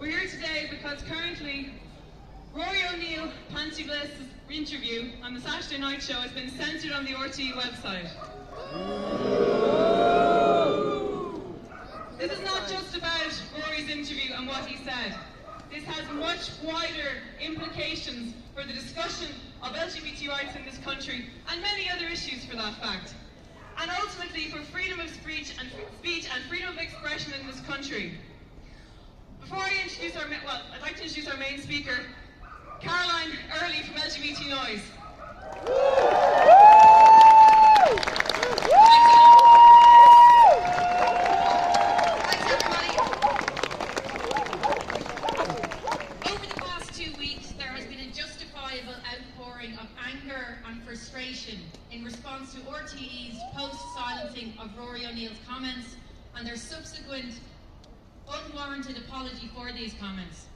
We're here today because currently Rory O'Neill, Panti Bliss' interview on the Saturday Night Show has been censored on the RTE website. This is not just about Rory's interview and what he said. This has much wider implications for the discussion of LGBT rights in this country and many other issues for that fact. And ultimately for freedom of speech and freedom of expression in this country. Before I introduce I'd like to introduce our main speaker, Caroline Early from LGBT Noise. Thanks everybody. Over the past 2 weeks, there has been a justifiable outpouring of anger and frustration in response to RTE's post-silencing of Rory O'Neill's comments and their subsequent unwarranted apology for these comments.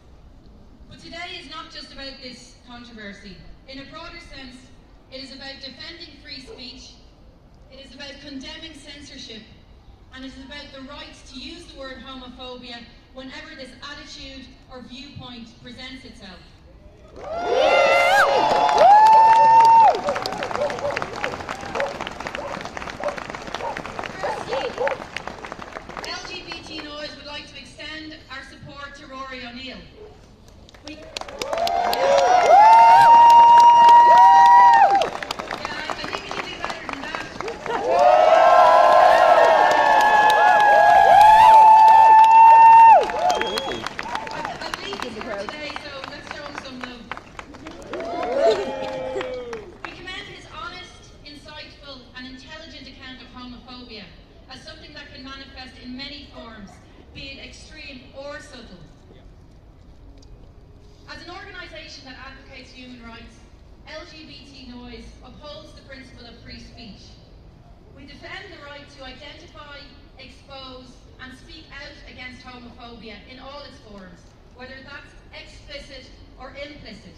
But today is not just about this controversy. In a broader sense, it is about defending free speech, it is about condemning censorship, and it is about the right to use the word homophobia whenever this attitude or viewpoint presents itself. LGBT Noise would like to extend our support to Rory O'Neill. I think we can do better than that. I believe he's here today, so let's show him some love. We commend his honest, insightful, and intelligent account of homophobia as something that can manifest in many forms, be it extreme or subtle. As an organisation that advocates human rights, LGBT Noise upholds the principle of free speech. We defend the right to identify, expose, and speak out against homophobia in all its forms, whether that's explicit or implicit.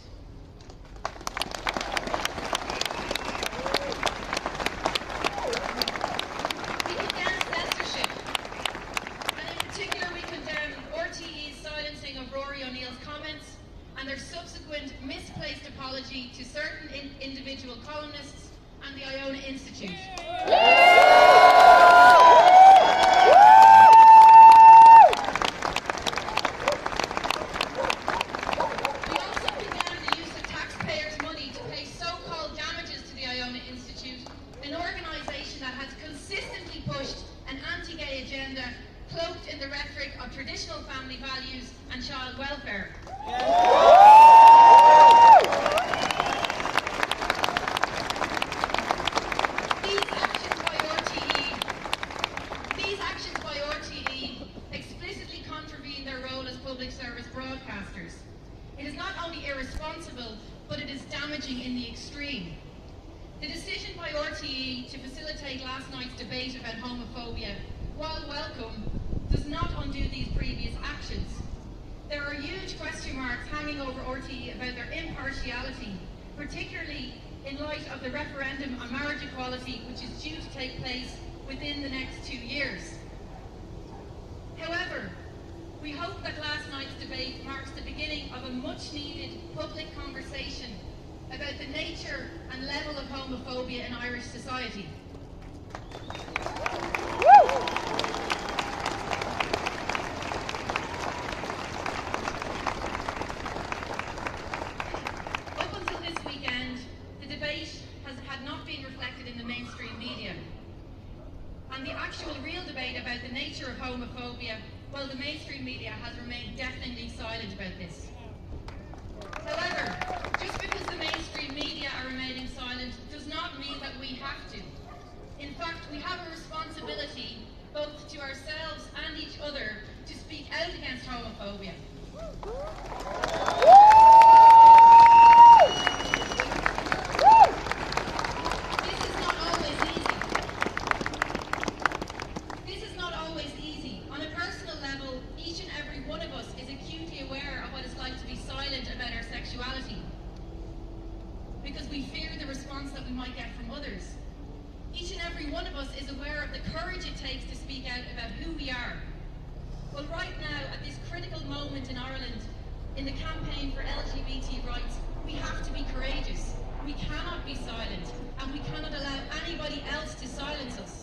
We condemn censorship, and in particular we condemn RTE's silencing of Rory O'Neill's comments and their subsequent misplaced apology to certain individual columnists and the Iona Institute. We also condemn the use of taxpayers' money to pay so-called damages to the Iona Institute, an organisation that has consistently pushed an anti-gay agenda cloaked in the rhetoric of traditional family values and child welfare. These actions by RTE explicitly contravene their role as public service broadcasters. It is not only irresponsible, but it is damaging in the extreme. The decision by RTE to facilitate last night's debate about homophobia, while welcome, does not undo these previous actions. There are huge question marks hanging over RTE about their impartiality, particularly in light of the referendum on marriage equality, which is due to take place within the next 2 years. However, we hope that last night's debate marks the beginning of a much-needed public conversation about the nature and level of homophobia in Irish society. Up until this weekend, the debate had not been reflected in the mainstream media. And the actual real debate about the nature of homophobia, well, the mainstream media has remained deafeningly silent about this. However, just because the mainstream media are remaining silent does not mean that we have to. In fact, we have a responsibility, both to ourselves and each other, to speak out against homophobia. This is not always easy. On a personal level, each and every one of us is acutely aware of what it's like to be silent about our sexuality, because we fear the response that we might get from others. Each and every one of us is aware of the courage it takes to speak out about who we are. But right now, at this critical moment moment in Ireland in the campaign for LGBT rights, we have to be courageous. We cannot be silent, and we cannot allow anybody else to silence us.